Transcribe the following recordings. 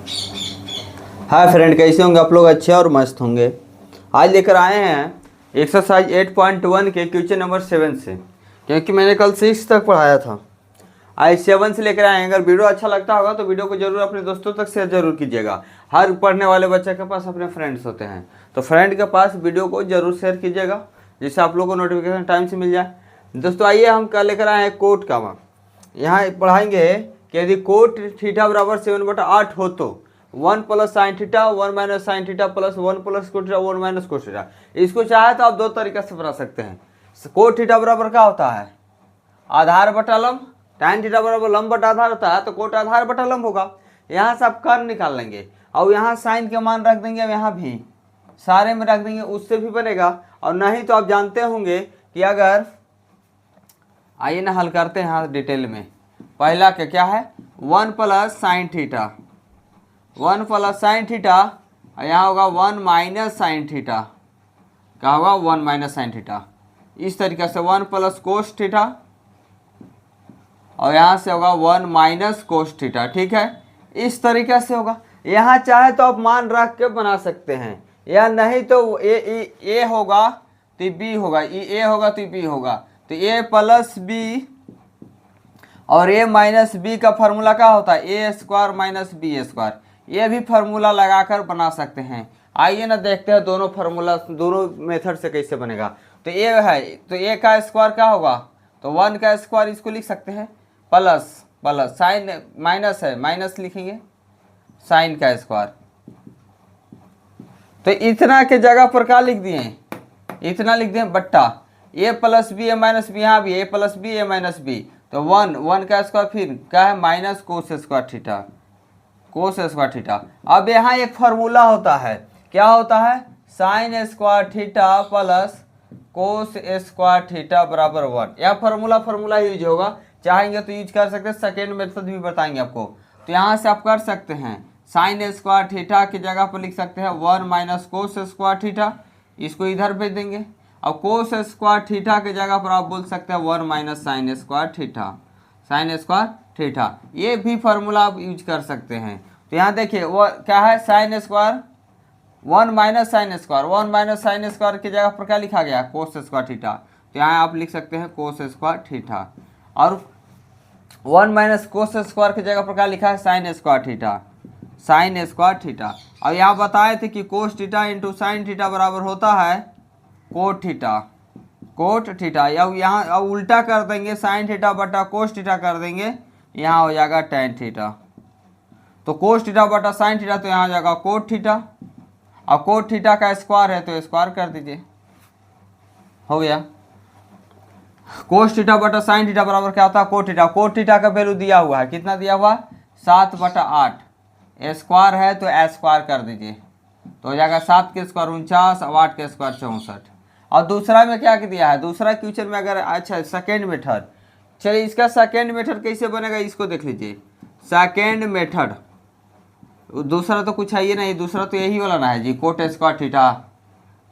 Hi friend, कैसे होंगे आप लोग? अच्छे और मस्त होंगे। आज लेकर आए हैं एक्सरसाइज 8.1 के क्वेश्चन नंबर 7 से, क्योंकि मैंने कल 6 तक पढ़ाया था। आज 7 से लेकर आए हैं। अगर वीडियो अच्छा लगता होगा तो वीडियो को जरूर अपने दोस्तों तक शेयर जरूर कीजिएगा। हर पढ़ने वाले बच्चे के पास अपने फ्रेंड्स होते हैं, तो फ्रेंड के पास वीडियो को जरूर शेयर कीजिएगा, जिससे आप लोग को नोटिफिकेशन टाइम से मिल जाए। दोस्तों आइए हम कल लेकर आए हैं कोट का। यहाँ पढ़ाएंगे कि यदि कोट थीटा बराबर 7/8 हो तो 1 plus sine theta 1 minus sine theta plus 1 plus cot theta 1 minus cot theta. इसको चाहे तो आप दो तरीके से बना सकते हैं। कोट थीटा बराबर क्या होता है? आधार बटा लंब। tan थीटा बराबर लंब बटा आधार होता है, तो कोट आधार बटा लंब होगा। यहाँ से आप कर्ण निकाल लेंगे और यहाँ साइन के मान रख देंगे, यहाँ भी सारे में रख देंगे, उससे भी बनेगा। और नहीं तो आप जानते होंगे कि अगर, आइए ना हल करते हैं यहाँ डिटेल में। पहला क्या है? 1 plus sine theta, 1 plus sine theta, यहाँ होगा 1 माइनस साइन थीटा। क्या होगा? 1 माइनस साइन थीटा। इस तरीके से 1 प्लस कोस थीटा और यहाँ से होगा 1 माइनस कोस थीटा। ठीक है, इस तरीके से होगा। यहाँ चाहे तो आप मान रख के बना सकते हैं, या नहीं तो ए होगा तो बी होगा, ए होगा तो बी होगा। तो ए प्लस बी और ए माइनस बी का फॉर्मूला क्या होता है? ए स्क्वायर माइनस बी स्क्वायर। ये भी फार्मूला लगाकर बना सकते हैं। आइए ना देखते हैं दोनों फार्मूला, दोनों मेथड से कैसे बनेगा। तो ए है तो ए का स्क्वायर क्या होगा? तो 1 का स्क्वायर इसको लिख सकते हैं, प्लस प्लस साइन माइनस है, माइनस लिखेंगे साइन का स्क्वायर। तो इतना के जगह पर क्या लिख दिए? इतना लिख दिए बट्टा ए प्लस बी ए माइनस बी, यहाँ भी ए प्लस बी ए माइनस बी। तो 1 का स्क्वायर फिर क्या है? Minus cos square theta, cos square theta. अब यहाँ एक फार्मूला होता है, क्या होता है? Sine square theta plus cos square theta बराबर 1। यह फार्मूला यूज होगा। चाहेंगे तो यूज कर सकते हैं, सेकेंड मेथड भी बताएंगे आपको। तो यहाँ से आप कर सकते हैं साइन स्क्वायर थीटा की जगह पर लिख सकते हैं 1 माइनस कोस स्क्वायर थीटा, इसको इधर भेज देंगे। और कोस स्क्वायर थीटा की जगह पर आप बोल सकते हैं 1 minus sine square theta, sine square theta. ये भी फार्मूला आप यूज कर सकते हैं। तो यहाँ देखिए वो क्या है? Sine square 1 minus sine square, 1 minus sine square की जगह पर क्या लिखा गया? Cos square theta. तो यहाँ आप लिख सकते हैं कोस स्क्वायर थीटा। और 1 माइनस कोस स्क्वायर की जगह पर क्या लिखा है? Sine square theta, sine square theta. अब यहाँ बताए थे कि cos theta into sine theta बराबर होता है कोट थीटा, कोट थीटा। या यहाँ अब उल्टा कर देंगे, साइन थीटा बटा कोस थीटा कर देंगे, यहाँ हो जाएगा टैन थीटा। तो कोस थीटा बटा साइन थीटा, तो यहाँ हो जाएगा कोट थीटा। और कोट थीटा का स्क्वायर है तो स्क्वायर कर दीजिए, हो गया। कोस थीटा बटा साइन थीटा बराबर क्या होता है? Cot theta. कोट थीटा का वैल्यू दिया हुआ है, कितना दिया हुआ? 7/8। स्क्वायर है तो स्क्वायर कर दीजिए, तो हो जाएगा 7 के स्क्वायर 49 और 8 के स्क्वायर 64। और दूसरा में क्या दिया है? दूसरा क्वेश्चन में अगर, अच्छा सेकेंड मेथड, चलिए इसका सेकेंड मेथड कैसे बनेगा इसको देख लीजिए। सेकेंड मेथड दूसरा तो कुछ है ही नहीं, दूसरा तो यही वाला ना है जी, कोट स्क्वायर थीटा।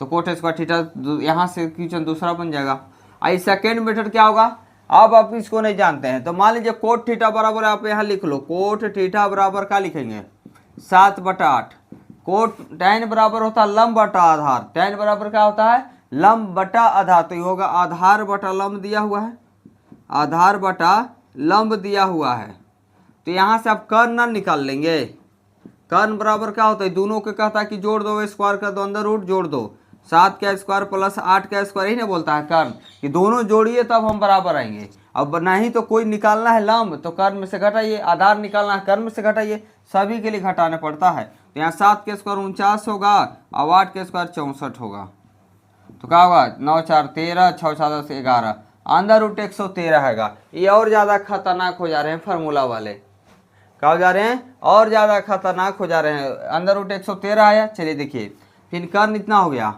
तो कोट स्क्वायर थीटा यहाँ से क्वेश्चन दूसरा बन जाएगा। आई सेकेंड मेथड क्या होगा? अब आप इसको नहीं जानते हैं तो मान लीजिए कोट थीटा बराबर, आप यहाँ लिख लो कोट थीटा बराबर क्या लिखेंगे? 7/8। कोट टैन बराबर होता है लंब बटा आधार। टैन बराबर क्या होता है? लंब बटा आधार। तो ये होगा आधार बटा लंब दिया हुआ है, आधार बटा लंब दिया हुआ है। तो यहाँ से आप कर्ण निकाल लेंगे। कर्ण बराबर क्या होता है? दोनों के कहता है कि जोड़ दो, स्क्वायर कर दो, अंदर रूट जोड़ दो। 7 का स्क्वायर प्लस 8 का स्क्वायर, ही नहीं बोलता है कर्ण कि दोनों जोड़िए तब हम बराबर आएंगे। अब नहीं तो कोई निकालना है लंब तो कर्ण में से घटाइए, आधार निकालना है कर्ण में से घटाइए, सभी के लिए घटाना पड़ता है। तो यहाँ 7 के स्क्वायर 49 होगा और 8 के स्क्वायर 64 होगा। तो क्या होगा? 9 4 13, 6 7 10 11, अंदर रूट 113 हैगा। ये और ज़्यादा खतरनाक हो जा रहे हैं फार्मूला वाले, क्या हो जा रहे हैं? और ज़्यादा खतरनाक हो जा रहे हैं। अंदर रूट 113 आया। चलिए देखिए फिर कर्ण इतना हो गया,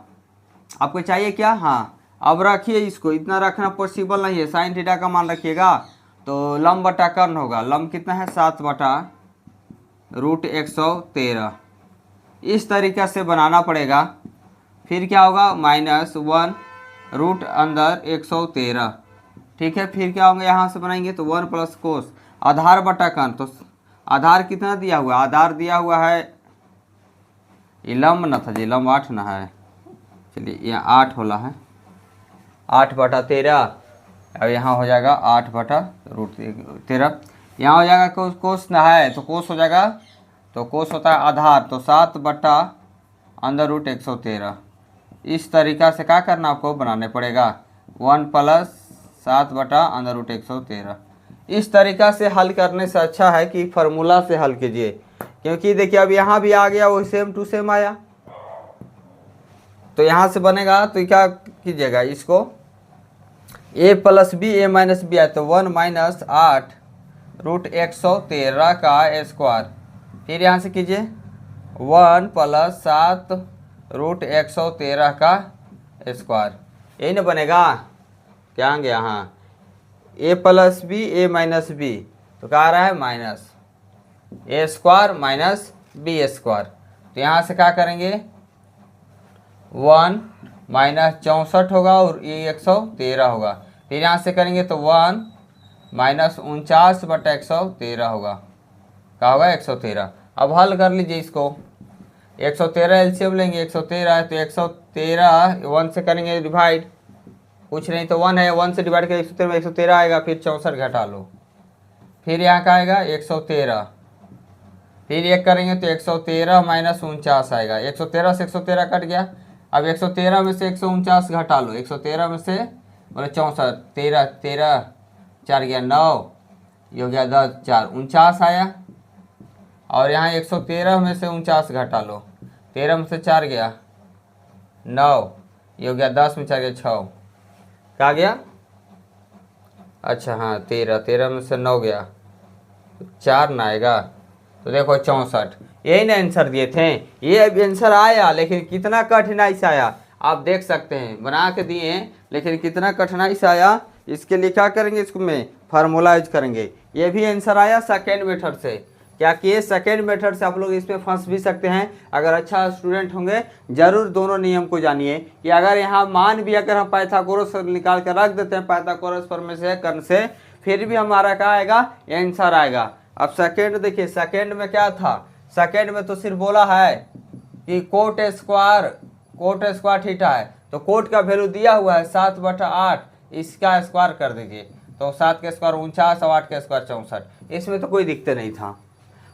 आपको चाहिए क्या? हाँ, अब रखिए इसको, इतना रखना पॉसिबल नहीं है। साइन थीटा का मान रखिएगा तो लंब बटा कर्ण होगा। लंब कितना है? 7/√113। इस तरीक़े से बनाना पड़ेगा। फिर क्या होगा? -1 रूट अंदर 113। ठीक है, फिर क्या होंगे? यहाँ से बनाएंगे तो 1 प्लस कोस आधार बटा कर्ण, तो आधार कितना दिया हुआ है? आधार दिया हुआ है, ये लंब न था जी, लंब 8 न है। चलिए यहाँ 8 होला है, 8/13। अब यहाँ हो जाएगा 8/√13। यहाँ हो जाएगा कोस न है तो कोस हो जाएगा, तो कोस होता है आधार, तो 7/√113। इस तरीक़ा से क्या करना आपको बनाने पड़ेगा, 1 + 7/√113। इस तरीक़ा से हल करने से अच्छा है कि फार्मूला से हल कीजिए, क्योंकि देखिए अब यहाँ भी आ गया वही सेम टू सेम आया, तो यहाँ से बनेगा। तो क्या कीजिएगा, इसको a + b a - b है तो 1 - 8√113 का स्क्वायर। फिर यहाँ से कीजिए 1 + 7√113 का स्क्वायर, यही ना बनेगा। क्या आएंगे यहाँ a + b a - b, तो क्या आ रहा है माइनस a² - b²। तो यहाँ से क्या करेंगे 1 - 64 होगा और ये 113 होगा। फिर यहाँ से करेंगे तो 1 - 49/113 होगा, क्या होगा 113। अब हल कर लीजिए इसको, 113 एलसीएम लेंगे, 113 है तो 113 1 से करेंगे डिवाइड, कुछ नहीं तो 1 है, 1 से डिवाइड करें 113 में 113 आएगा। फिर 64 घटा लो, फिर यहाँ का आएगा 113, फिर एक करेंगे तो 113 - 49 आएगा। 113 से 113 कट गया। अब 113 में से 149 घटा लो, 113 में से बोले 64, 13 13 4 गया 9, ये हो गया 10 4 49 आया। और यहाँ 113 में से 49 घटा लो, 13 में से 4 गया 9, ये हो गया 10 में 4 गया 6, क्या गया, अच्छा हाँ 13 में से 9 गया, 4 ना आएगा, तो देखो 64। यही ना आंसर दिए थे, ये अब आंसर आया, लेकिन कितना कठिनाई से आया आप देख सकते हैं, बना के दिए लेकिन कितना कठिनाई से आया। इसके लिए क्या करेंगे, इसको में फार्मूला यूज करेंगे। ये भी आंसर आया सेकेंड मेथड से। क्या किए, सेकेंड मेथड से आप लोग इसमें फंस भी सकते हैं। अगर अच्छा स्टूडेंट होंगे जरूर दोनों नियम को जानिए कि अगर यहाँ मान भी अगर हम पाइथागोरस निकाल कर रख देते हैं पाइथागोरस प्रमेय से, फिर भी हमारा क्या आएगा, आंसर आएगा। अब सेकेंड देखिए, सेकेंड में क्या था, सेकेंड में तो सिर्फ बोला है कि कोट स्क्वायर थीटा है, तो कोट का वैल्यू दिया हुआ है 7/8, इसका स्क्वायर कर दीजिए, तो 7 का स्क्वायर 49 और 8 का स्क्वायर 64। इसमें तो कोई दिक्कत नहीं था।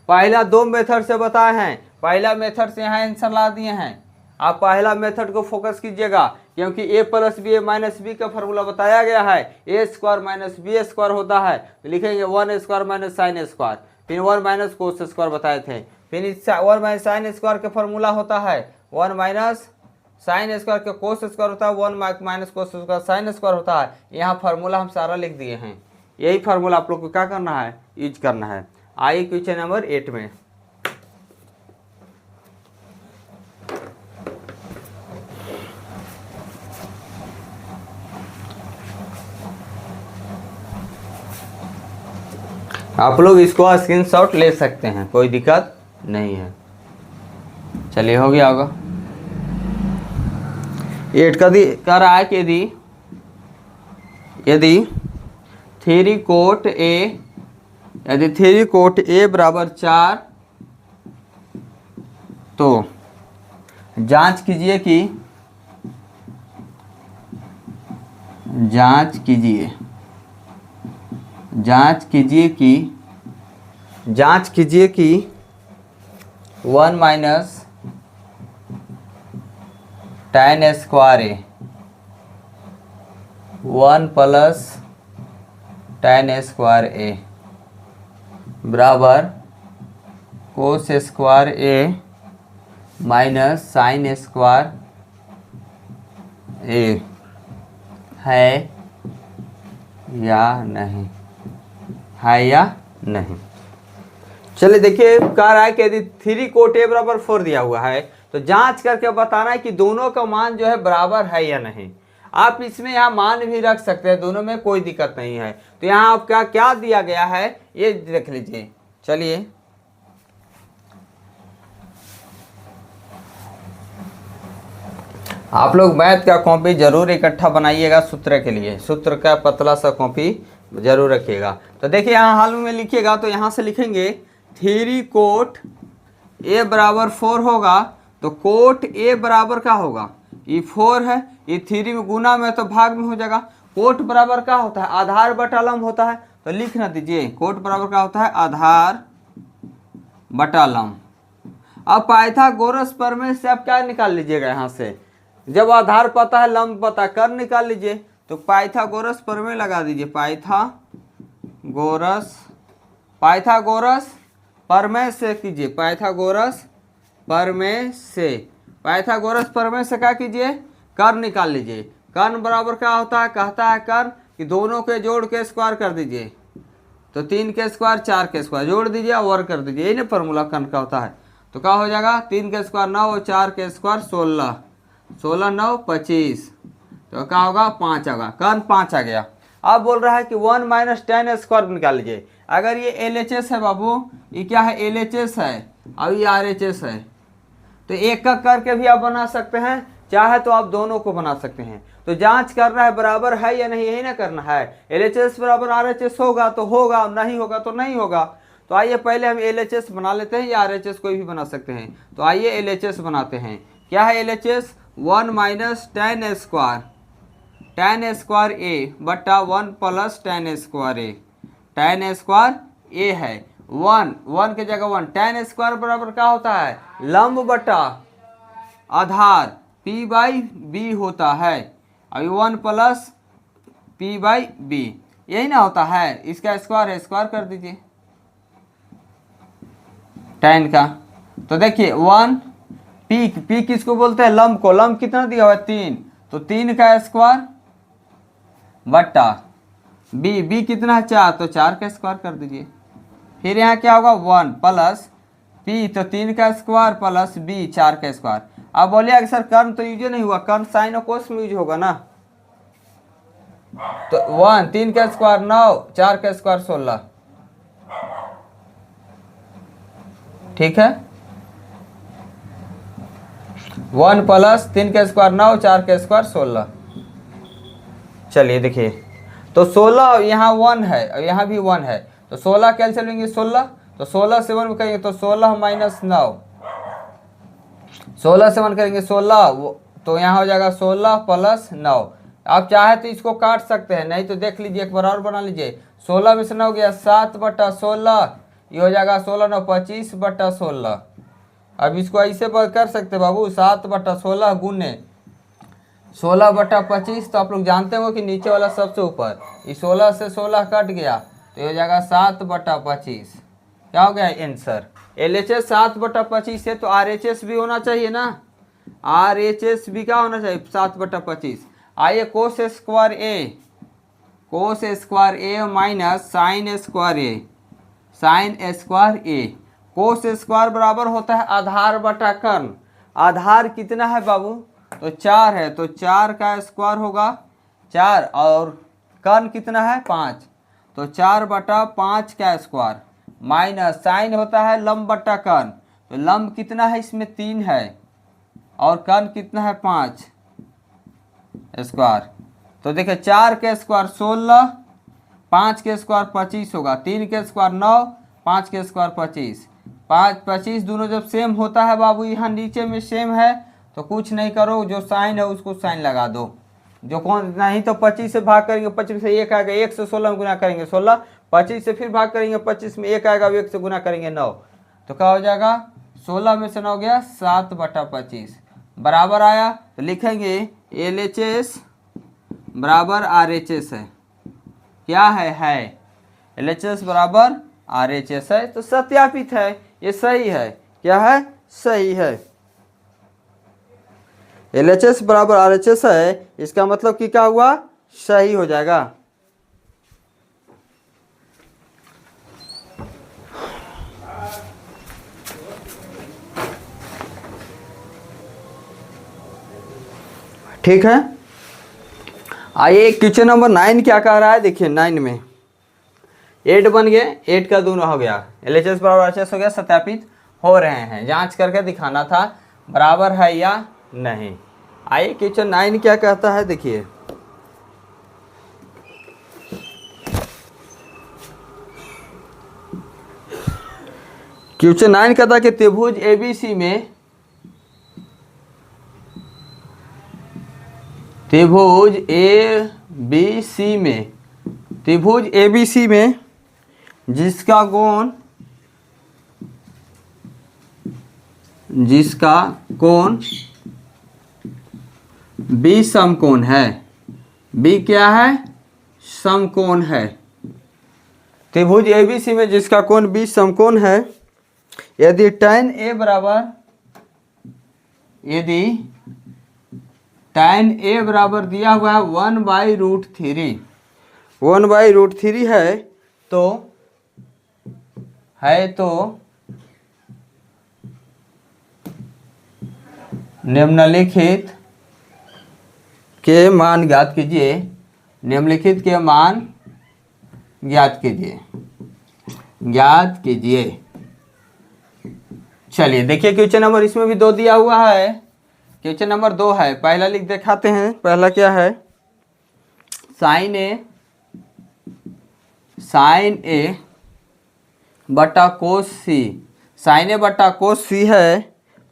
पहला 2 मेथड से बताए हैं, पहला मेथड से यहाँ आंसर ला दिए हैं। आप पहला मेथड को फोकस कीजिएगा, क्योंकि a + b a - b का फॉर्मूला बताया गया है, a² - b² होता है, तो लिखेंगे 1² - sin², फिर 1 - cos² बताए थे। फिर 1 - sin² का फॉर्मूला होता है 1 - sin² का cos² होता है, 1 - cos² sin² होता है। यहाँ फार्मूला हम सारा लिख दिए हैं, यही फार्मूला आप लोग को क्या करना है, यूज करना है। आइए क्वेश्चन नंबर 8 में। आप लोग इसको स्क्रीनशॉट ले सकते हैं, कोई दिक्कत नहीं है। चलिए हो गया होगा। 8 का कह रहा है कि यदि 3 कोट A बराबर 4, तो जांच कीजिए कि 1 - tan² A 1 + tan² A बराबर cos² A - sin² A है या नहीं, चलिए देखिए। कह रहा है कि यदि 3 कोट A बराबर 4 दिया हुआ है, तो जांच करके बताना है कि दोनों का मान जो है बराबर है या नहीं। आप इसमें यहाँ मान भी रख सकते हैं, दोनों में कोई दिक्कत नहीं है। तो यहाँ आपका क्या दिया गया है ये देख लीजिए। चलिए आप लोग मैथ का कॉपी जरूर इकट्ठा बनाइएगा सूत्र के लिए, सूत्र का पतला सा कॉपी जरूर रखिएगा। तो देखिए यहाँ हाल में लिखिएगा, तो यहाँ से लिखेंगे 3 कोट ए बराबर 4 होगा तो कोट ए बराबर क्या होगा, ये 4 है, ये 3 में गुना में तो भाग में हो जाएगा। कोट बराबर क्या होता है, आधार बटा लंब होता है, तो लिख ना दीजिए कोट बराबर क्या होता है, आधार बटा लंब। अब पाइथागोरस प्रमेय से आप क्या निकाल लीजिएगा, यहाँ से जब आधार पता है लंब पता कर निकाल लीजिए, तो पाइथागोरस प्रमेय लगा दीजिए। पाइथागोरस प्रमेय से कीजिए, पाइथागोरस प्रमेय से क्या कीजिए, कर निकाल लीजिए। कर्ण बराबर क्या होता है, कहता है कर्ण कि दोनों के जोड़ के स्क्वायर कर दीजिए, तो 3 के स्क्वायर 4 के स्क्वायर जोड़ दीजिए और वर्ग कर दीजिए, यही ना फॉर्मूला कर्ण का होता है। तो क्या हो जाएगा, 3 के स्क्वायर 9 और 4 के स्क्वायर 16, 16 9 25, तो क्या होगा 5 होगा, कर्ण 5 आ गया। अब बोल रहा है कि 1 माइनस टेन स्क्वायर निकाल लीजिए। अगर ये LHS है बाबू, ये क्या है LHS है और ये RHS है, तो एक का करके भी आप बना सकते हैं, चाहे तो आप दोनों को बना सकते हैं। तो जांच करना है बराबर है या नहीं, यही ना करना है। LHS बराबर RHS होगा तो होगा, नहीं होगा तो नहीं होगा। तो आइए पहले हम LHS बना लेते हैं, या RHS कोई भी बना सकते हैं। तो आइए LHS बनाते हैं। क्या है LHS, 1 माइनस टेन स्क्वायर ए बटा 1 प्लस टेन स्क्वायर ए। टेन स्क्वायर ए है 1 के जगह 1, टेन स्क्वायर बराबर क्या होता है, लंब बटा आधार P बाई बी होता है, अभी 1 प्लस P बाई बी, यही ना होता है। इसका स्क्वायर है, स्क्वायर कर दीजिए टेन का। तो देखिए 1 P किसको बोलते हैं, लंब को। लंब कितना दिया हुआ है 3, तो 3 का स्क्वायर बटा बी कितना है 4, तो 4 का स्क्वायर कर दीजिए। फिर यहाँ क्या होगा 1 प्लस P, तो 3 का स्क्वायर प्लस B 4 का स्क्वायर। अब बोलिए सर कर्ण तो यूज नहीं हुआ, कर्ण साइन और कोस में यूज होगा ना। तो 1 3 का स्क्वायर 9, 4 का स्क्वायर 16, ठीक है। 1 प्लस 3 का स्क्वायर 9, 4 का स्क्वायर 16। चलिए देखिए, तो 16 यहाँ 1 है और यहाँ भी 1 है, तो 16 कैंसिल होंगे 16, तो 16 से 1 करेंगे तो 16 माइनस 9, 16 से 1 करेंगे 16, तो यहाँ हो जाएगा 16 प्लस 9। आप चाहे तो इसको काट सकते हैं, नहीं तो देख लीजिए एक बार और बना लीजिए। 16 में से 9 गया 7 बटा 16, ये हो जाएगा 16 9 25 बटा 16। अब इसको ऐसे कर सकते बाबू, 7 बटा 16 गुने 16 बटा 25, तो आप लोग जानते हो कि नीचे वाला सबसे ऊपर, ये 16 से 16 कट गया, तो ये हो जाएगा 7 बटा 25। क्या हो गया आंसर, LHS 7 बटा 25 है, तो RHS भी होना चाहिए ना, RHS भी क्या होना चाहिए 7 बटा 25। आइए कोस स्क्वायर ए माइनस साइन स्क्वायर ए। कोस स्क्वायर बराबर होता है आधार बटा कर्ण। आधार कितना है बाबू, तो 4 है, तो 4 का स्क्वायर होगा 4, और कर्ण कितना है 5, तो 4 बटा 5 का स्क्वायर, माइनस साइन होता है लंब बटा कर्ण, तो लंब कितना है इसमें 3 है और कर्ण कितना है 5 स्क्वायर। तो देखिए 4 के स्क्वायर 16, 5 के स्क्वायर 25 होगा, 3 के स्क्वायर 9, 5 के स्क्वायर 25, 5 25 दोनों जब सेम होता है बाबू, यहाँ नीचे में सेम है, तो कुछ नहीं करो, जो साइन है उसको साइन लगा दो। जो कौन नहीं तो 25 से भाग करेंगे 25 से 1 आएगा, 1 से 16 में गुना करेंगे 16, 25 से फिर भाग करेंगे 25 में 1 आएगा, 1 से गुना करेंगे 9, तो क्या हो जाएगा 16 में से 9 गया 7 बटा 25 बराबर आया। तो लिखेंगे LHS बराबर RHS है। क्या है LHS बराबर RHS है, तो सत्यापित है, ये सही है। क्या है, सही है। LHS बराबर RHS है, इसका मतलब कि क्या हुआ, सही हो जाएगा। ठीक है। आइए क्वेश्चन नंबर 9 क्या कह रहा है, देखिए 9 में 8 बन गए, 8 का दोनों हो गया, LHS बराबर RHS हो गया, सत्यापित हो रहे हैं, जांच करके दिखाना था बराबर है या नहीं। आइए क्वेश्चन 9 क्या कहता है, देखिए क्वेश्चन 9 कहता है कि त्रिभुज एबीसी में त्रिभुज एबीसी में जिसका कोण बी समकोण है। बी क्या है? समकोण है। त्रिभुज एबीसी में जिसका कोण बी समकोण है, यदि tan A बराबर दिया हुआ है 1/√3 है तो निम्नलिखित के मान ज्ञात कीजिए। निम्नलिखित के मान ज्ञात कीजिए। चलिए देखिए क्वेश्चन नंबर इसमें भी 2 दिया हुआ है। क्वेश्चन नंबर 2 है, पहला लिख दिखाते हैं। पहला क्या है? साइन ए बटा कोस सी। साइन ए बटा कोस सी है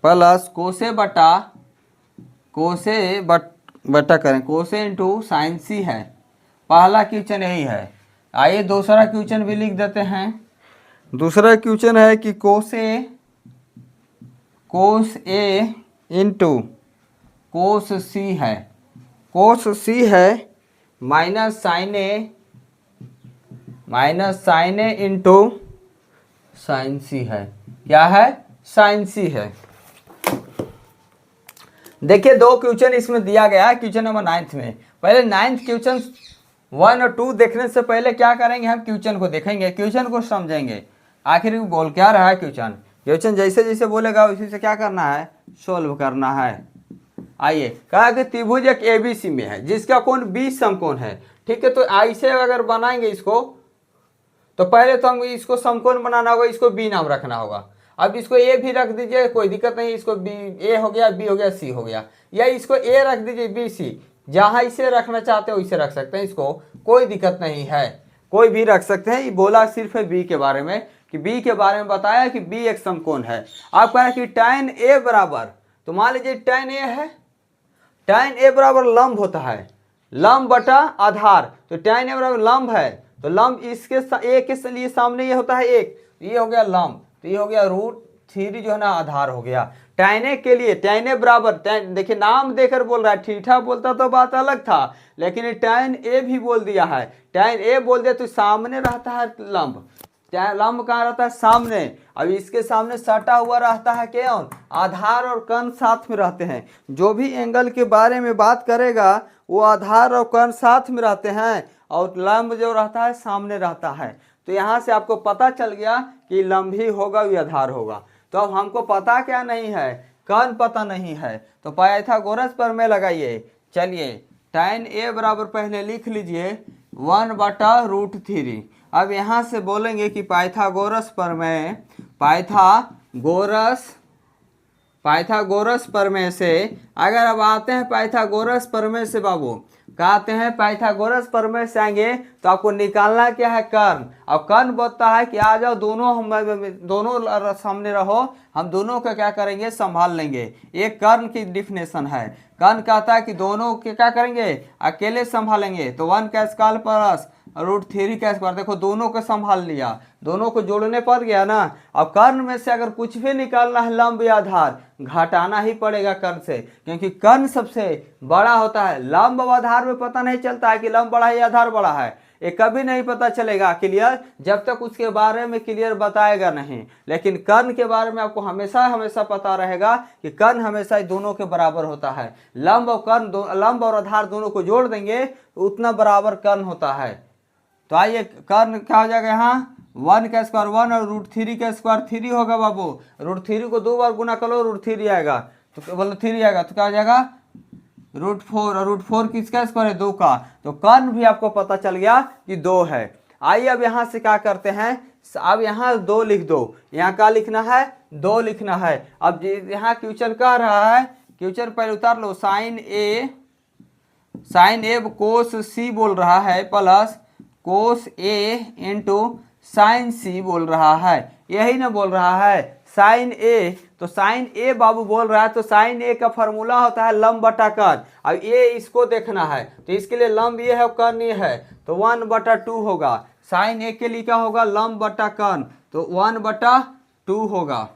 प्लस कोसे करें कोसे इंटू साइन सी है। पहला क्वेश्चन यही है। आइए दूसरा क्वेश्चन भी लिख देते हैं। दूसरा क्वेश्चन है कि कोस ए इंटू कोस सी है माइनस साइन ए इंटू साइन सी है। क्या है? साइन सी है। देखिए 2 क्वेश्चन इसमें दिया गया है क्वेश्चन नंबर 9 में। पहले 9th क्वेश्चन 1 और 2 देखने से पहले क्या करेंगे, हम क्वेश्चन को देखेंगे, क्वेश्चन को समझेंगे आखिर बोल क्या रहा है। क्वेश्चन जैसे जैसे बोलेगा उसी से क्या करना है, सोल्व करना है। आइए, कहा कि त्रिभुज एक एबीसी में है जिसका कोण बी समकोण है। ठीक है, तो ऐसे अगर बनाएंगे इसको, तो पहले तो हम इसको समकोण बनाना होगा, इसको बी नाम रखना होगा। अब इसको ए भी रख दीजिए, कोई दिक्कत नहीं। इसको बी ए हो गया, बी हो गया, सी हो गया, या इसको ए रख दीजिए, बी सी, जहां इसे रखना चाहते हो इसे रख सकते हैं। इसको कोई दिक्कत नहीं है, कोई भी रख सकते हैं। ये बोला सिर्फ है बी के बारे में, कि बी के बारे में बताया कि बी एक समकोण है। आप कह रहे कि tan ए बराबर, तो मान लीजिए tan ए है, tan ए बराबर लंब होता है, लंब बटा आधार। तो tan ए बराबर लंब है, तो लंब इसके ए के लिए सामने ये होता है 1, ये हो गया लंब, तो ये हो गया √3 जो है ना आधार हो गया। tan ए के लिए tan ए बराबर, देखिए नाम देकर बोल रहा है, थीटा बोलता तो बात अलग था, लेकिन tan ए भी बोल दिया है। tan ए बोल दिया तो सामने रहता है लंब। लंब कहाँ रहता है? सामने। अब इसके सामने सटा हुआ रहता है कौन? आधार और कर्ण साथ में रहते हैं। जो भी एंगल के बारे में बात करेगा वो आधार और कर्ण साथ में रहते हैं, और लंब जो रहता है सामने रहता है। तो यहाँ से आपको पता चल गया कि लंब ही होगा या आधार होगा। तो अब हमको पता क्या नहीं है? कर्ण पता नहीं है, तो पाइथागोरस प्रमेय लगाइए। चलिए, tan ए बराबर पहले लिख लीजिए 1/√3। अब यहाँ से बोलेंगे कि पाइथागोरस प्रमेय से अगर अब आते हैं पाइथागोरस प्रमेय से, बाबू कहते हैं पाइथागोरस प्रमेय से आएंगे तो आपको निकालना क्या है? कर्ण। अब कर्ण बोलता है कि आ जाओ दोनों सामने रहो, हम दोनों का क्या करेंगे? संभाल लेंगे। एक कर्ण की डिफिनेशन है। कर्ण कहता है कि दोनों के क्या करेंगे? अकेले संभालेंगे। तो 1 का स्क्वायर प्लस √3 का स्क्वायर, देखो दोनों को संभाल लिया, दोनों को जोड़ने पड़ गया ना। अब कर्ण में से अगर कुछ भी निकालना है, लंब या आधार, घटाना ही पड़ेगा कर्ण से, क्योंकि कर्ण सबसे बड़ा होता है। लंब और आधार में पता नहीं चलता है कि लंब बड़ा है या आधार बड़ा है, ये कभी नहीं पता चलेगा क्लियर, जब तक उसके बारे में क्लियर बताएगा नहीं। लेकिन कर्ण के बारे में आपको हमेशा पता रहेगा कि कर्ण हमेशा दोनों के बराबर होता है। लंब और आधार दोनों को जोड़ देंगे तो उतना बराबर कर्ण होता है। तो आइए, कर्ण क्या हो जाएगा? यहाँ 1 का स्क्वायर 1 और √3 का स्क्वायर 3 होगा बाबू। √3 को 2 बार गुना करो, √3 आएगा, तो बोलो 3 आएगा, तो क्या हो जाएगा? √4, और √4 किसका स्क्वायर है? 2 का। तो कर्ण भी आपको पता चल गया कि 2 है। आइए अब यहाँ से क्या करते हैं? अब यहाँ 2 लिख दो, यहाँ क्या लिखना है? 2 लिखना है। अब यहाँ क्वेश्चन कह रहा है, क्वेश्चन पहले उतार लो, साइन ए कोस सी बोल रहा है प्लस कोस ए इंटू साइन सी बोल रहा है। यही ना बोल रहा है साइन ए, तो साइन ए बाबू बोल रहा है, तो साइन ए का फॉर्मूला होता है लंब बटा कर्ण। अब ये इसको देखना है तो इसके लिए लंब ये है कर्ण ये है, तो 1/2 होगा। साइन ए के लिए क्या होगा, लंब बटा कर्ण, तो 1/2 होगा।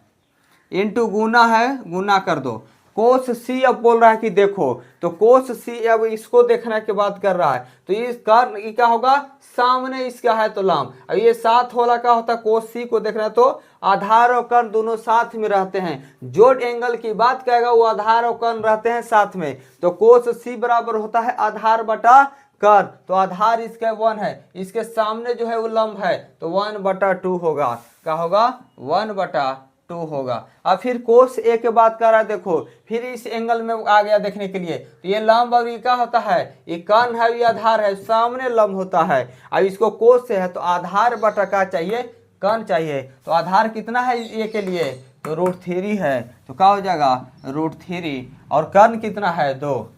इंटू गुना है, गुना कर दो। कोस सी अब बोल रहा है कि देखो, तो कोस सी अब इसको देखने के बाद कर रहा है, तो इस कर्ण क्या होगा, सामने इसका है तो लंब। अब ये साथ वाला क्या होता है, कोस सी को देखना है तो आधार और कर्ण दोनों साथ में रहते हैं। जो एंगल की बात करेगा वो आधार और कर्ण रहते हैं साथ में, तो कोस सी बराबर होता है आधार बटा कर्ण, तो आधार इसका 1 है, इसके सामने जो है वो लंब है, तो 1/2 होगा। क्या होगा, 1/2 होगा। अब फिर कोस ए के बात कर रहा है, देखो फिर इस एंगल में आ गया देखने के लिए, तो ये लंब और ये क्या होता है, ये कर्ण है, ये आधार है, सामने लंब होता है। अब इसको कोस से है तो आधार बटा क्या चाहिए, कर्ण चाहिए, तो आधार कितना है ए के लिए, तो √3 है, तो क्या हो जाएगा √3, और कर्ण कितना है 2।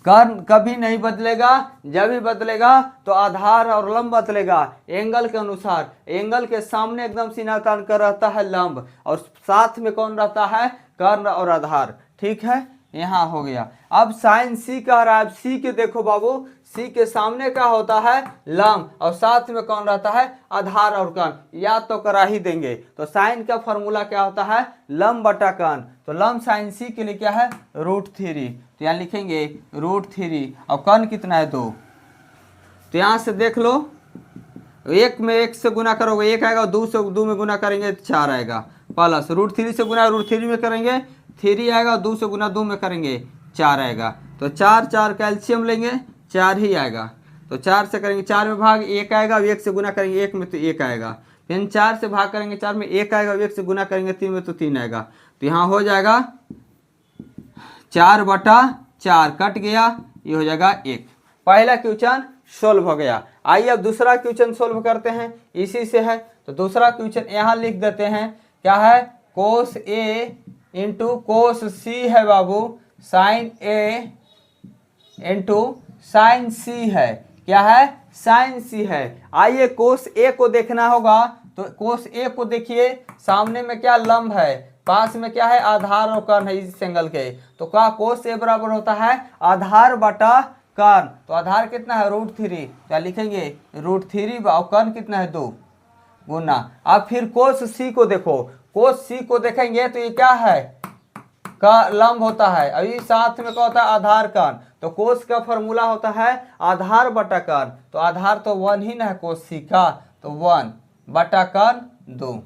कर्ण कभी नहीं बदलेगा, जब भी बदलेगा तो आधार और लंब बदलेगा एंगल के अनुसार। एंगल के सामने एकदम सीना तान कर रहता है लंब, और साथ में कौन रहता है, कर्ण और आधार। ठीक है, यहाँ हो गया। अब साइन सी कह रहा है, अब सी के देखो बाबू, सी के सामने क्या होता है, लंब, और साथ में कौन रहता है, आधार और कर्ण, याद तो करा ही देंगे। तो साइन का फॉर्मूला क्या होता है, लंब बटा कर्ण, तो लंब साइन सी के लिए क्या है √3, तो यहाँ लिखेंगे √3, और कर्ण कितना है 2। तो यहाँ से देख लो, 1 में 1 से गुना करोगे 1 आएगा, 2 से 2 में गुना करेंगे 4 आएगा, प्लस √3 से गुना √3 में करेंगे 3 आएगा, 2 से गुना 2 में करेंगे 4 आएगा, तो 4 4 कैल्शियम लेंगे 4 ही आएगा, तो 4 से करेंगे 4 में भाग 1 आएगा, 1 से गुना करेंगे 1 में तो 1 आएगा, फिर 4 से भाग करेंगे 4 में 1 आएगा, 1 से गुना करेंगे 3 में तो 3 आएगा, तो यहाँ हो जाएगा 4/4 कट गया, ये हो जाएगा 1। पहला क्वेश्चन सोल्व हो गया। आइए अब दूसरा क्वेश्चन सोल्व करते हैं, इसी से है, तो दूसरा क्वेश्चन यहाँ लिख देते हैं, क्या है, कोस ए इंटू कोस सी है बाबू, साइन ए इंटू साइन सी है, क्या है, साइन सी है। आइए कोस ए को देखना होगा, तो कोस ए को देखिए, सामने में क्या लंब है, पास में क्या है, आधार और कर्ण है इस एंगल के, तो क्या कोस ए बराबर होता है आधार बटा कर्ण, तो आधार कितना है √3, क्या लिखेंगे √3, और कर्ण कितना है 2 गुना। अब फिर कोस सी को देखो, कोस सी को देखेंगे तो ये क्या है, का लंब होता है, अभी साथ में क्या होता है, आधार कर्ण, तो कोस का फॉर्मूला होता है आधार बटा कर्ण, तो आधार तो 1 ही ना है कोस सी का, तो 1 बटा कर्ण 2।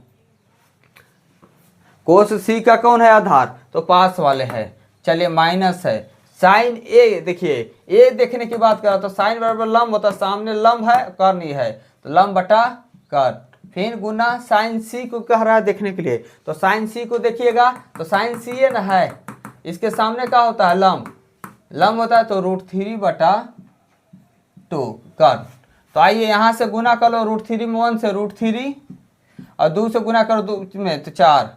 कोस सी का कौन है आधार, तो पास वाले है, चलिए माइनस है। साइन ए देखिए, ए देखने की बात करा तो साइन बराबर लंब होता है, सामने लंब है कर्ण ही है, तो लंब बटा कर्ण, फिर गुना साइन सी को कह रहा है देखने के लिए, तो साइन सी को देखिएगा, तो साइन सी ये ना है, इसके सामने क्या होता है, लंब, लंब होता है, तो √3/2 कर्ण। तो आइए यहाँ से गुना कर लो, √3 में 1 से √3, और 2 से गुना करो 2 में तो 4,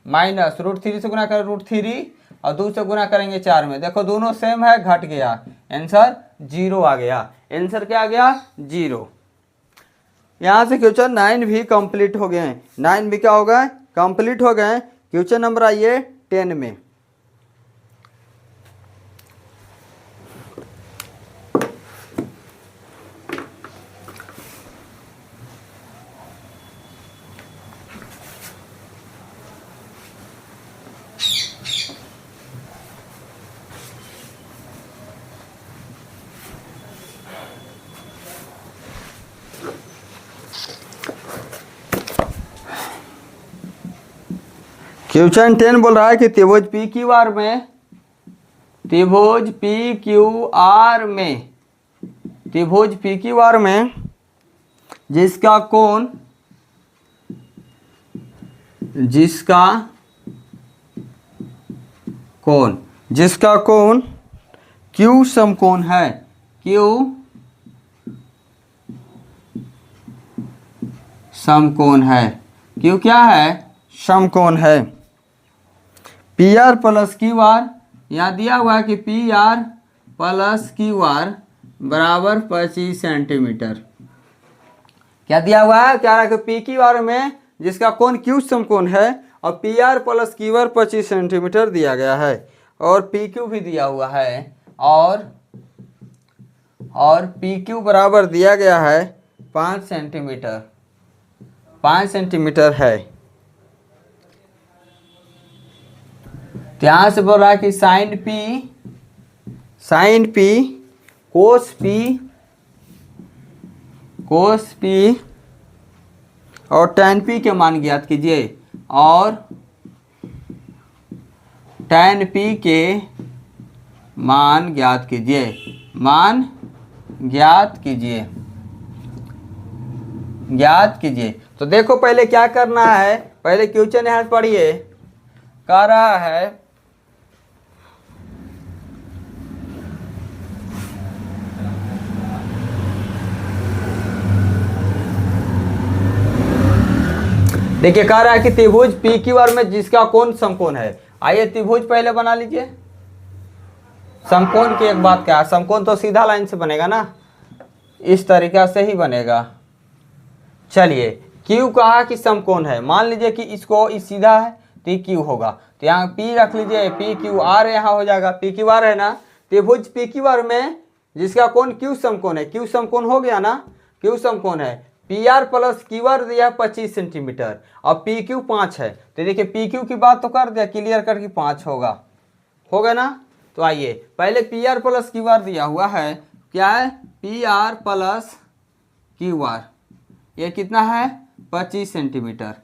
माइनस √3 से गुना करो √3, और 2 से गुना करेंगे 4 में, देखो दोनों सेम है, घट गया, आंसर 0 आ गया। आंसर क्या आ गया, 0। यहाँ से क्वेश्चन 9 भी कंप्लीट हो गए हैं, 9 भी क्या हो गए, कंप्लीट हो गए। क्वेश्चन नंबर आइए 10 में। क्वेश्चन 10 बोल रहा है कि त्रिभुज पी क्यू आर में, त्रिभुज पी क्यू आर में, त्रिभुज पी क्यू आर में जिसका कोण, जिसका कोण क्यू समकोण है, क्यू समकोण है, क्यू क्या है, समकोण है। P R plus Q R, यहाँ दिया हुआ है कि P R plus Q R बराबर 25 सेंटीमीटर। क्या दिया हुआ है, क्या रहा कि पी क्यू आर में जिसका कोण क्यू समकोण है, और P R plus Q R 25 centimetre दिया गया है, और पी क्यू भी दिया हुआ है, और पी क्यू बराबर दिया गया है 5 सेंटीमीटर, 5 सेंटीमीटर है। ध्यान से बोल रहा है कि साइन पी कोस पी और tan p के मान ज्ञात कीजिए, और tan p के मान ज्ञात कीजिए। तो देखो पहले क्या करना है, पहले क्वेश्चन यहाँ पढ़िए, कह रहा है देखिए, कह रहा है कि त्रिभुज पी क्यू आर में जिसका कोण समकोण है। आइए त्रिभुज पहले बना लीजिए। समकोण की एक बात क्या है, समकोण तो सीधा लाइन से बनेगा ना, इस तरीका से ही बनेगा। चलिए क्यू कहा कि समकोण है, मान लीजिए कि इसको इस सीधा है तो क्यू होगा, तो यहाँ पी रख लीजिए, पी क्यू आर यहाँ हो जाएगा, पी क्यू आर है ना। त्रिभुज पी क्यू आर में जिसका कोण क्यू समकोण है, क्यू समकोण हो गया ना, क्यू समकोण है, P R plus Q R दिया 25 सेंटीमीटर और पी क्यू 5 है, तो देखिए पी क्यू की बात तो कर दिया क्लियर करके 5 होगा ना। तो आइए पहले P R plus Q R दिया हुआ है, क्या है, P R plus Q R, ये कितना है 25 सेंटीमीटर।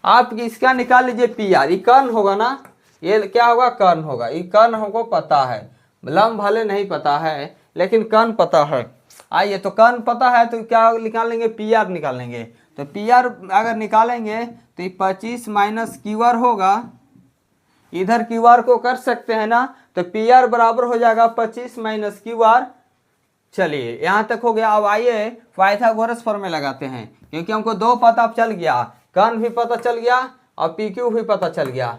आप इसका निकाल लीजिए पी आर, ये कर्ण होगा ना, ये क्या होगा कर्ण होगा, ये कर्ण हमको पता है, लंब भले नहीं पता है लेकिन कर्ण पता है। आइए तो कर्ण पता है तो क्या निकालेंगे, पी आर निकालेंगे, तो पी आर अगर निकालेंगे तो ये 25 माइनस क्यू आर होगा, इधर क्यू आर को कर सकते हैं ना, तो पी आर बराबर हो जाएगा 25 माइनस क्यू आर। चलिए यहाँ तक हो गया। अब आइए पाइथागोरस फॉर्मूला लगाते हैं, क्योंकि हमको दो पता चल गया, कर्ण भी पता चल गया और पी क्यू भी पता चल गया।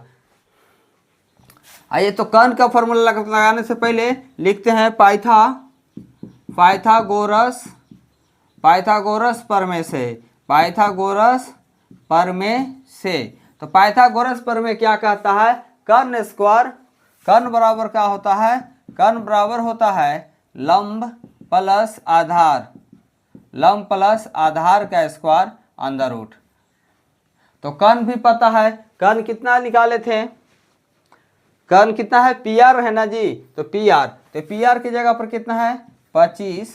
आइए तो कर्ण का फॉर्मूला लगाने से पहले लिखते हैं पाइथागोरस प्रमेय से। तो पाइथागोरस प्रमेय क्या कहता है, कर्ण स्क्वायर, कर्ण बराबर क्या होता है, कर्ण बराबर होता है लंब प्लस आधार का स्क्वायर अंडर रूट। तो कर्ण भी पता है, कर्ण कितना निकाले थे, कर्ण कितना है, पी आर है ना जी, तो पी आर की जगह पर कितना है 25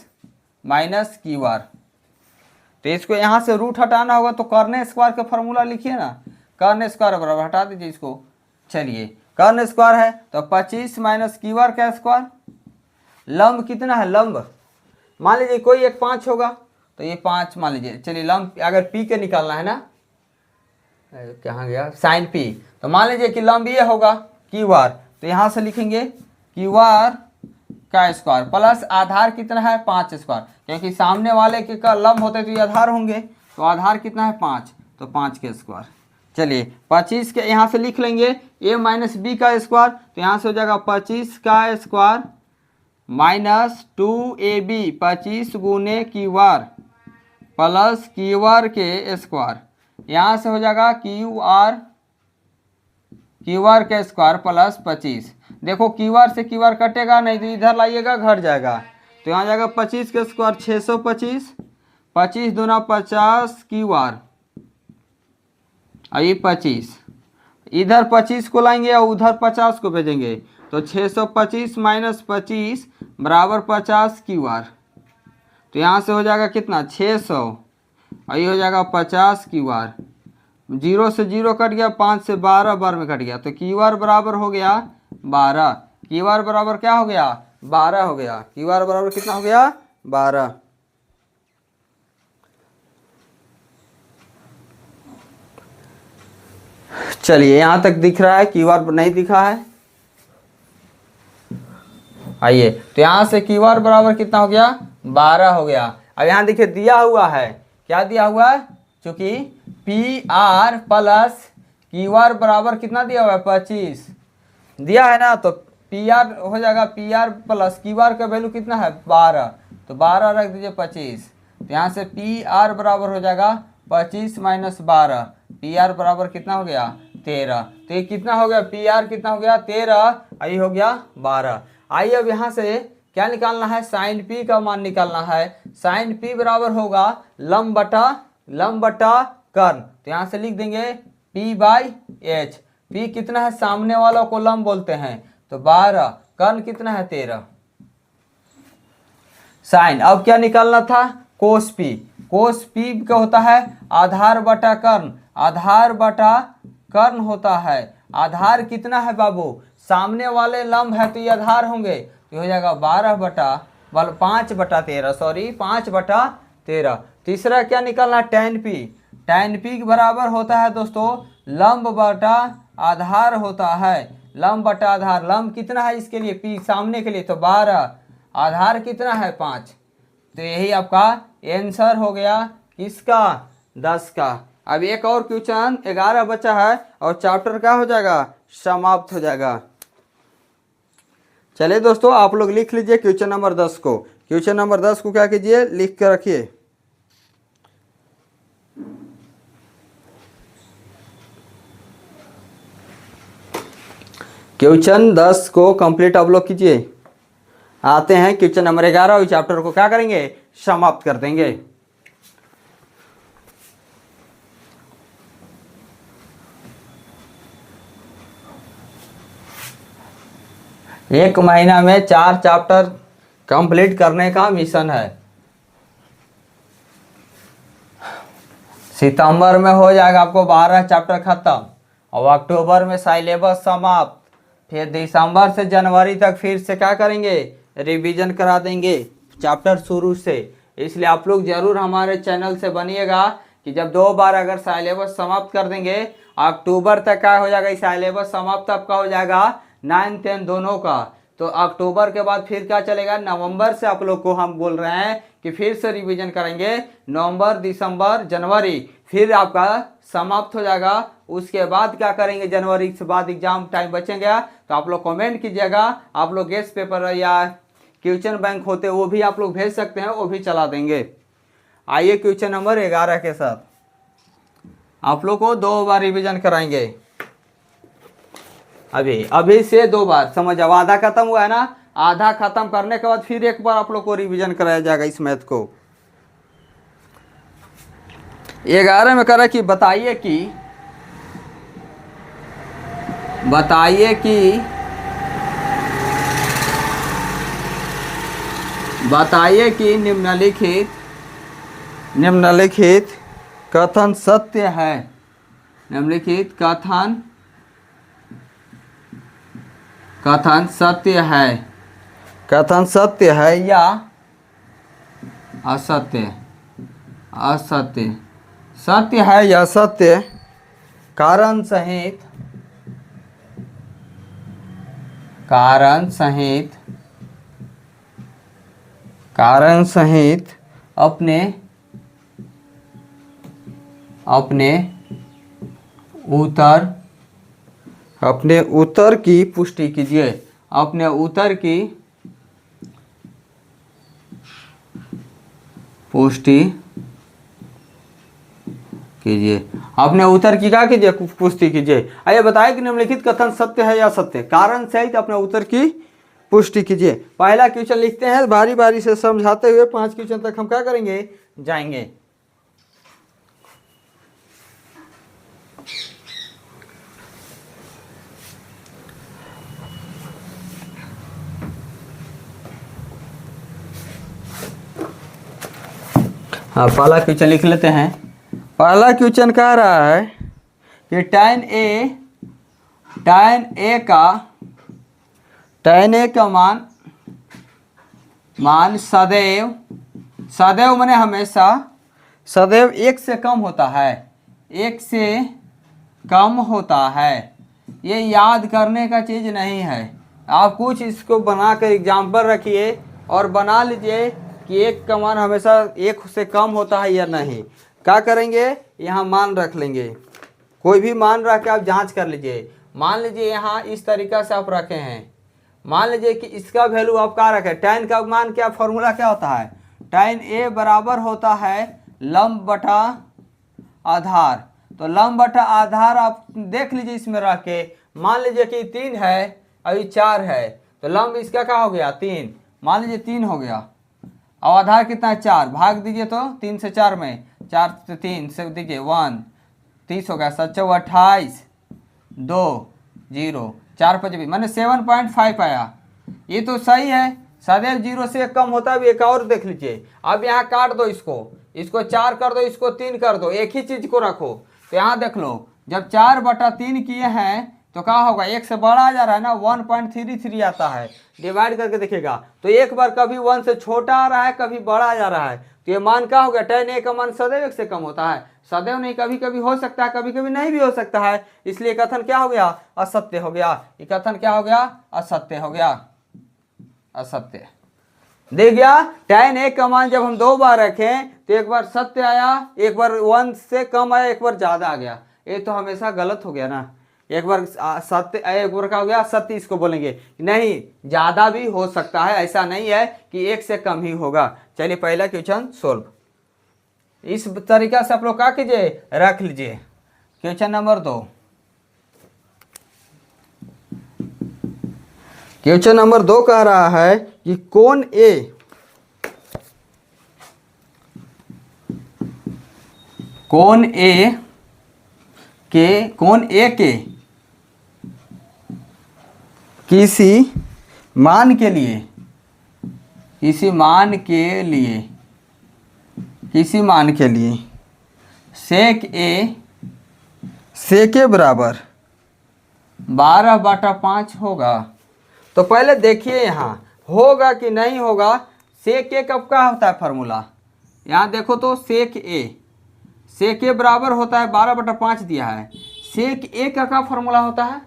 माइनस क्यू आर। तो इसको यहाँ से रूट हटाना होगा, तो कर्ण स्क्वायर का फॉर्मूला लिखिए ना, कर्ण स्क्वायर बराबर, हटा दीजिए इसको। चलिए कर्ण स्क्वायर है तो 25 माइनस क्यू आर का स्क्वायर, लंब कितना है, लंब मान लीजिए कोई एक 5 होगा, तो ये 5 मान लीजिए। चलिए लंब अगर पी के निकालना है ना, कहाँ गया साइन पी, तो मान लीजिए कि लंब ये होगा क्यू आर, तो यहाँ से लिखेंगे क्यू आर का स्क्वायर प्लस आधार कितना है 5 स्क्वायर, क्योंकि सामने वाले के का लंब होते तो ये आधार होंगे, तो आधार कितना है 5, तो 5 के स्क्वायर। चलिए 25 के यहाँ से लिख लेंगे a माइनस बी का स्क्वायर, तो यहाँ से हो जाएगा 25 का स्क्वायर माइनस 2ab 25 गुने Q R plus Q R के स्क्वायर, यहाँ से हो जाएगा क्यू आर का स्क्वायर प्लस 25। देखो क्यू आर से क्यू आर कटेगा नहीं, तो इधर लाइएगा घट जाएगा, तो यहाँ जाएगा 25 के स्क्वायर 625, 25 दूना 50 क्यू आर, ये 25, इधर 25 को लाएंगे और उधर 50 को भेजेंगे, तो 625 माइनस 25 बराबर 50 क्यू आर, तो यहाँ से हो जाएगा कितना 600, और ये हो जाएगा 50 क्यू आर, 0 से 0 कट गया, 5 से 12 बार में कट गया, तो क्यू आर बराबर हो गया 12, क्यू आर बराबर क्या हो गया 12 हो गया, क्यू आर बराबर कितना हो गया 12। चलिए यहाँ तक दिख रहा है, क्यू आर नहीं दिखा है। आइए तो यहाँ से क्यू आर बराबर कितना हो गया 12 हो गया। अब यहाँ देखिए दिया हुआ है, क्या दिया हुआ है, चूंकि P R plus Q R बराबर कितना दिया हुआ है 25 दिया है ना, तो पी आर हो जाएगा P R plus Q R का वैल्यू कितना है 12, तो 12 रख दीजिए 25, तो यहाँ से पी आर बराबर हो जाएगा 25 माइनस 12, पी आर बराबर कितना हो गया 13। तो ये कितना हो गया, पी आर कितना हो गया 13, आई हो गया 12। आइए अब यहाँ से क्या निकालना है, साइन पी का मान निकालना है। साइन पी बराबर होगा लंब बटा कर्ण। तो यहाँ से लिख देंगे पी बाई एच। पी कितना है, सामने वाला को लंब बोलते हैं, तो 12, कर्ण कितना है 13। साइन अब क्या निकालना था, कोस पी। कोस पी का होता है आधार बटा कर्ण, आधार बटा कर्ण होता है। आधार कितना है बाबू, सामने वाले लंब है तो ये आधार होंगे, तो हो जाएगा 5/13। तीसरा क्या निकालना, टैन पी। टैन पी के बराबर होता है दोस्तों लंब बटा आधार होता है, लंब बटा आधार। लंब कितना है इसके लिए, पी सामने के लिए, तो 12, आधार कितना है 5। तो यही आपका आंसर हो गया किसका, 10 का। अब एक और क्वेश्चन 11 बचा है और चैप्टर क्या हो जाएगा, समाप्त हो जाएगा। चलिए दोस्तों आप लोग लिख लीजिए क्वेश्चन नंबर 10 को। क्वेश्चन नंबर 10 को क्या कीजिए, लिख कर रखिए। क्वेश्चन 10 को कंप्लीट आप लोग कीजिए। आते हैं क्वेश्चन नंबर 11 और चैप्टर को क्या करेंगे, समाप्त कर देंगे। एक महीना में 4 चैप्टर कंप्लीट करने का मिशन है। सितंबर में हो जाएगा आपको 12 चैप्टर खत्म, और अक्टूबर में सिलेबस समाप्त। फिर दिसंबर से जनवरी तक फिर से क्या करेंगे, रिवीजन करा देंगे चैप्टर शुरू से। इसलिए आप लोग जरूर हमारे चैनल से बनिएगा कि जब 2 बार अगर सिलेबस समाप्त कर देंगे, अक्टूबर तक क्या हो जाएगा, सिलेबस समाप्त आपका हो जाएगा 9, 10 दोनों का। तो अक्टूबर के बाद फिर क्या चलेगा, नवंबर से आप लोग को हम बोल रहे हैं कि फिर से रिवीजन करेंगे। नवंबर, दिसंबर, जनवरी फिर आपका समाप्त हो जाएगा। उसके बाद क्या करेंगे, जनवरी से बाद एग्जाम टाइम बचेगा। तो आप लोग कमेंट कीजिएगा, आप लोग गेस्ट पेपर या क्वेश्चन बैंक होते वो भी आप लोग भेज सकते हैं, वो भी चला देंगे। आइए क्वेश्चन नंबर 11 के साथ आप लोग को 2 बार रिवीजन कराएंगे। अभी से 2 बार, समझ जाओ। आधा खत्म हुआ है ना, आधा खत्म करने के बाद फिर एक बार आप लोग को रिवीजन कराया जाएगा इस मैथ को। 11 में करा कि बताइए कि निम्नलिखित कथन सत्य है। निम्नलिखित कथन सत्य है या असत्य। सत्य है या असत्य, कारण सहित अपने उत्तर की पुष्टि कीजिए। अपने उत्तर की पुष्टि कीजिए। अपने उत्तर की क्या कीजिए, पुष्टि कीजिए। आइए बताइए कि निम्नलिखित कथन सत्य है या असत्य, कारण सहित अपने उत्तर की पुष्टि कीजिए। पहला क्वेश्चन लिखते हैं, बारी बारी से समझाते हुए 5 क्वेश्चन तक हम क्या करेंगे, जाएंगे। हाँ, पहला क्वेश्चन लिख लेते हैं। पहला क्वेश्चन कह रहा है कि tan a का मान सदैव माने हमेशा, सदैव 1 से कम होता है। 1 से कम होता है। ये याद करने का चीज़ नहीं है। आप कुछ इसको बनाकर एग्जाम्पल रखिए और बना लीजिए कि 1 का मान हमेशा 1 से कम होता है या नहीं। क्या करेंगे, यहाँ मान रख लेंगे। कोई भी मान रख के आप जांच कर लीजिए। मान लीजिए यहाँ इस तरीक़ा से आप रखे हैं। मान लीजिए कि इसका वैल्यू आप क्या रखें, tan का मान क्या, फॉर्मूला क्या होता है, tan a बराबर होता है लंब बटा आधार। तो लंब बटा आधार आप देख लीजिए इसमें रह के, मान लीजिए कि 3 है अभी 4 है, तो लंब इसका क्या हो गया 3, मान लीजिए 3 हो गया। और आधार कितना है 4, भाग दीजिए तो 3 से 4 में, 4 से 3 से दीजिए 1, 30 हो गया, 7 28, 2 0, 4 5 20, मैंने 7.5 आया। ये तो सही है, सदैव 0 से कम होता है। एक और देख लीजिए, अब यहाँ काट दो इसको 4 कर दो, इसको 3 कर दो, एक ही चीज को रखो। तो यहाँ देख लो, जब 4/3 किए हैं तो क्या होगा, 1 से बड़ा आ जा रहा है ना, 1.33 आता है। डिवाइड करके देखिएगा तो एक बार कभी 1 से छोटा आ रहा है, कभी बड़ा आ जा रहा है, तो ये मान क्या हो गया, tan a का मान सदैव 1 से कम होता है। सदैव नहीं, कभी कभी हो सकता है, कभी कभी नहीं भी हो सकता है, इसलिए कथन क्या हो गया, असत्य हो गया। ये कथन क्या हो गया, असत्य हो गया, असत्य। देख गया, tan a का मान जब हम 2 बार रखें तो एक बार सत्य आया, एक बार 1 से कम आया, एक बार ज्यादा आ गया। ये तो हमेशा गलत हो गया ना, एक बार सत्य, एक बार क्या हो गया सत्य, इसको बोलेंगे नहीं, ज्यादा भी हो सकता है, ऐसा नहीं है कि 1 से कम ही होगा। चलिए पहला क्वेश्चन सोल्व, इस तरीका से आप लोग क्या कीजिए, रख लीजिए। क्वेश्चन नंबर 2, क्वेश्चन नंबर 2 कह रहा है कि कोण ए के किसी मान के लिए सेक ए बराबर 12/5 होगा। तो पहले देखिए यहाँ होगा कि नहीं होगा। सेक ए कब का होता है फॉर्मूला, यहाँ देखो तो सेक ए बराबर होता है 12/5 दिया है। सेक ए का क्या फॉर्मूला होता है,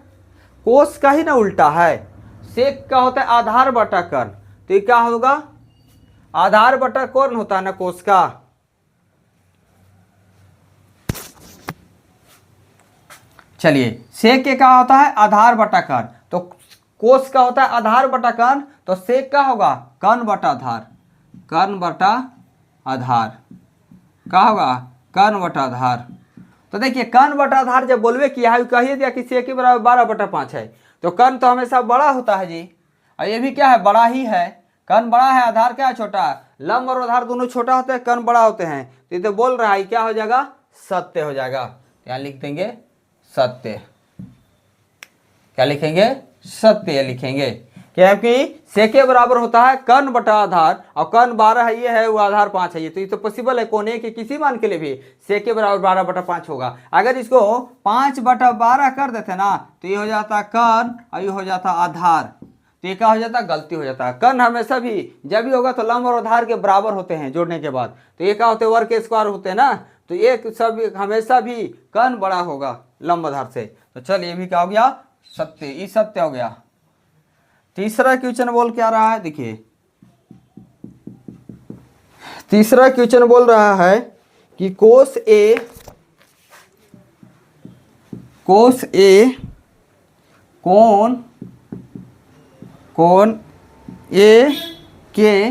कोस का ही ना उल्टा है। सेक का होता है आधार बटा कर्ण, तो ये क्या होगा, आधार बटा कर्ण होता है ना कोस का। चलिए सेक के क्या होता है, आधार बटा कर्ण, तो कोस का होता है आधार बटा कर्ण, तो सेक का होगा कर्ण बटा आधार, कर्ण बटा आधार क्या होगा, कर्ण बटा आधार। तो देखिए कर्ण बटा आधार जब बोलवे किया है, कहिए दिया कि सेक के बराबर 12/5 है, तो कर्ण तो हमेशा बड़ा होता है जी, और ये भी क्या है, बड़ा ही है। कर्ण बड़ा है, आधार क्या है, छोटा है। लंब और आधार दोनों छोटा होते हैं, कर्ण बड़ा होते हैं, तो ये तो बोल रहा है क्या हो जाएगा, सत्य हो जाएगा। यहाँ लिख देंगे सत्य, क्या लिखेंगे, सत्य लिखेंगे, क्योंकि सेक के बराबर होता है कर्ण बटा आधार, और कर्ण 12 है, ये है वो आधार 5 है, ये तो पॉसिबल है कोने के किसी मान के लिए भी सेक के बराबर 12/5 होगा। अगर इसको 5/12 कर देते ना, तो ये हो जाता कर्ण और ये हो जाता आधार, तो ये क्या हो जाता, गलती हो जाता है। कर्ण हमेशा भी जब भी होगा तो लंब और आधार के बराबर होते हैं जोड़ने के बाद, तो ये क्या होते हैं, वर्ग के स्क्वायर होते हैं ना, तो एक सब हमेशा भी कर्ण बड़ा होगा लंब आधार से। तो चल ये भी क्या हो गया, सत्य, ये सत्य हो गया। तीसरा क्वेश्चन बोल क्या रहा है, देखिए तीसरा क्वेश्चन बोल रहा है कि कोस ए कोण ए के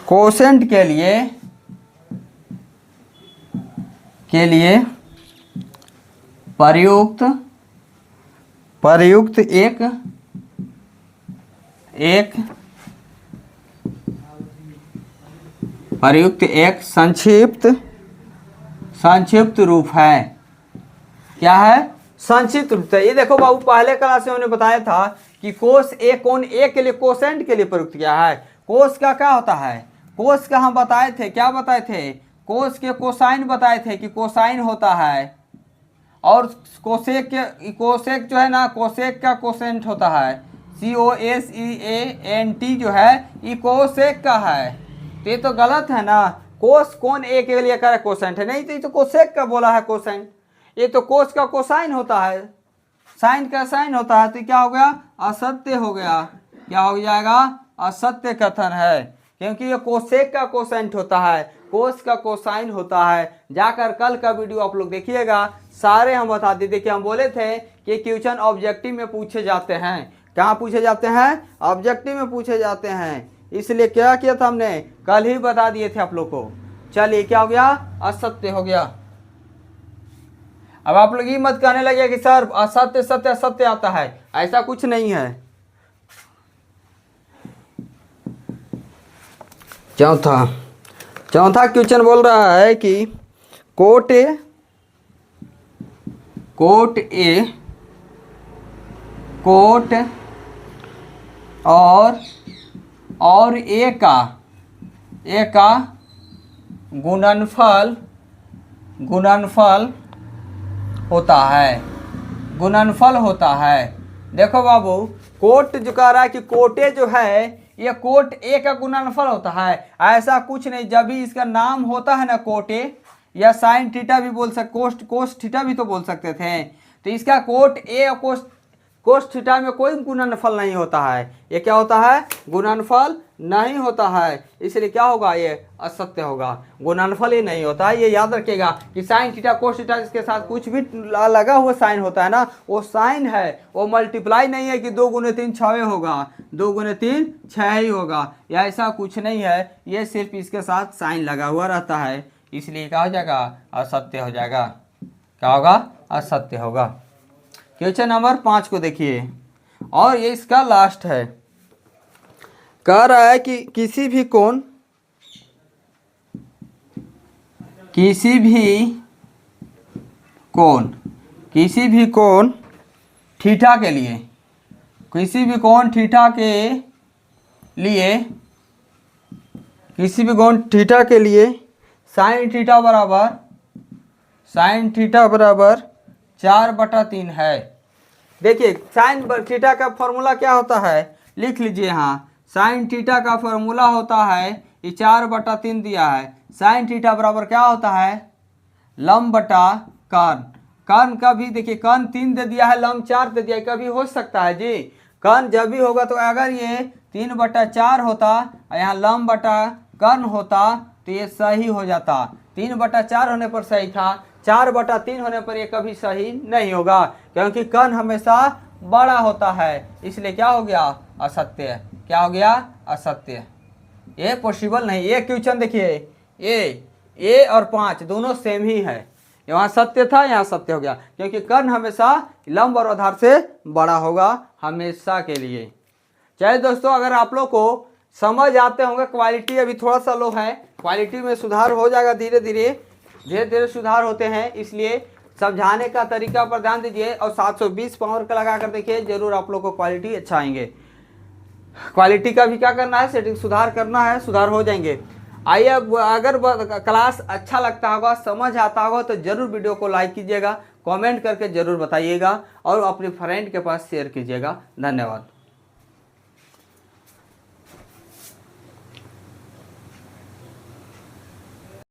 कोसेंट के लिए प्रयुक्त एक संक्षिप्त रूप है। क्या है, संक्षिप्त रूप है। ये देखो बाबू, पहले क्लास में हमने बताया था कि कोस ए कोण ए के लिए कोसेंट के लिए प्रयुक्त किया है। कोस का क्या होता है, कोस का हम बताए थे, क्या बताए थे, कोस के कोसाइन बताए थे कि कोसाइन होता है, और कोसेक जो है ना, कोसेक का कोसेंट होता है, COSEANT जो है ये कोसेक का है। तो ये तो गलत है ना, कोस कोण ए के लिए क्या कोसेंट है, नहीं तो ये तो कोसेक का बोला है कोसेंट, ये तो कोस का कोसाइन होता है, साइन का साइन होता है, तो क्या हो गया, असत्य हो गया। क्या हो जाएगा, असत्य कथन है, क्योंकि ये कोसेक का कोसेंट होता है, कोस का कोसाइन होता है। जाकर कल का वीडियो आप लोग देखिएगा, सारे हम बता देते कि हम बोले थे कि क्वेश्चन ऑब्जेक्टिव में पूछे जाते हैं। कहाँ पूछे जाते हैं, ऑब्जेक्टिव में पूछे जाते हैं। इसलिए क्या किया था हमने, कल ही बता दिए थे आप लोग को। चलिए क्या हो गया, असत्य हो गया। अब आप लोग ये मत कहने लगे कि सर असत्य सत्य असत्य आता है, ऐसा कुछ नहीं है। चौथा क्वेश्चन बोल रहा है कि कोट और ए का गुणनफल होता है। देखो बाबू, कोट जो कह रहा है कि कोटे जो है ये कोट ए का गुणनफल होता है, ऐसा कुछ नहीं। जब भी इसका नाम होता है ना कोटे, या साइन थीटा भी बोल सकते, कोस थीटा भी तो बोल सकते थे। तो इसका कोट ए और कोस थीटा में कोई गुणनफल नहीं होता है। ये क्या होता है, गुणनफल नहीं होता है, इसलिए क्या होगा, ये असत्य होगा। गुणनफल ही नहीं होता है, ये याद रखिएगा कि साइन थीटा कोस थीटा इसके साथ कुछ भी लगा हुआ साइन होता है ना, वो साइन है, वो मल्टीप्लाई नहीं है कि 2 गुने 3 6 होगा, 2 गुने 3 6 ही होगा, या ऐसा कुछ नहीं है। ये सिर्फ इसके साथ साइन लगा हुआ रहता है, इसलिए क्या हो जाएगा, असत्य हो जाएगा। क्या होगा, असत्य होगा। क्वेश्चन नंबर 5 को देखिए, और ये इसका लास्ट है। कह रहा है कि किसी भी कोण थीटा के लिए, किसी भी कोण थीटा के लिए साइन थीटा बराबर 4/3 है। देखिए साइन थीटा का फॉर्मूला क्या होता है, लिख लीजिए यहाँ। साइन थीटा का फॉर्मूला होता है, ये 4/3 दिया है। साइन थीटा बराबर क्या होता है, लंब बटा कर्ण। कर्ण का भी देखिए, कर्ण 3 दे दिया है, लंब 4 दे दिया है, कभी हो सकता है जी। कर्ण जब भी होगा तो अगर ये 3/4 होता और यहाँ लंब बटा कर्ण होता तो ये सही हो जाता। 3/4 होने पर सही था, 4/3 होने पर ये कभी सही नहीं होगा, क्योंकि कर्ण हमेशा बड़ा होता है, इसलिए क्या हो गया, असत्य। क्या हो गया, असत्य। ये पॉसिबल नहीं। ये क्वेश्चन देखिए, ए और 5 दोनों सेम ही है, यहाँ सत्य था, यहाँ सत्य हो गया, क्योंकि कर्ण हमेशा लंब और आधार से बड़ा होगा हमेशा के लिए। चलिए दोस्तों, अगर आप लोग को समझ आते होंगे, क्वालिटी अभी थोड़ा सा लो है, क्वालिटी में सुधार हो जाएगा, धीरे धीरे सुधार होते हैं, इसलिए समझाने का तरीका पर ध्यान दीजिए। और 720 पावर का लगा कर देखिए, जरूर आप लोग को क्वालिटी अच्छा आएंगे। क्वालिटी का भी क्या करना है, सेटिंग सुधार करना है, सुधार हो जाएंगे। आइए, अगर क्लास अच्छा लगता होगा, समझ आता होगा, तो जरूर वीडियो को लाइक कीजिएगा, कमेंट करके जरूर बताइएगा और अपने फ्रेंड के पास शेयर कीजिएगा। धन्यवाद।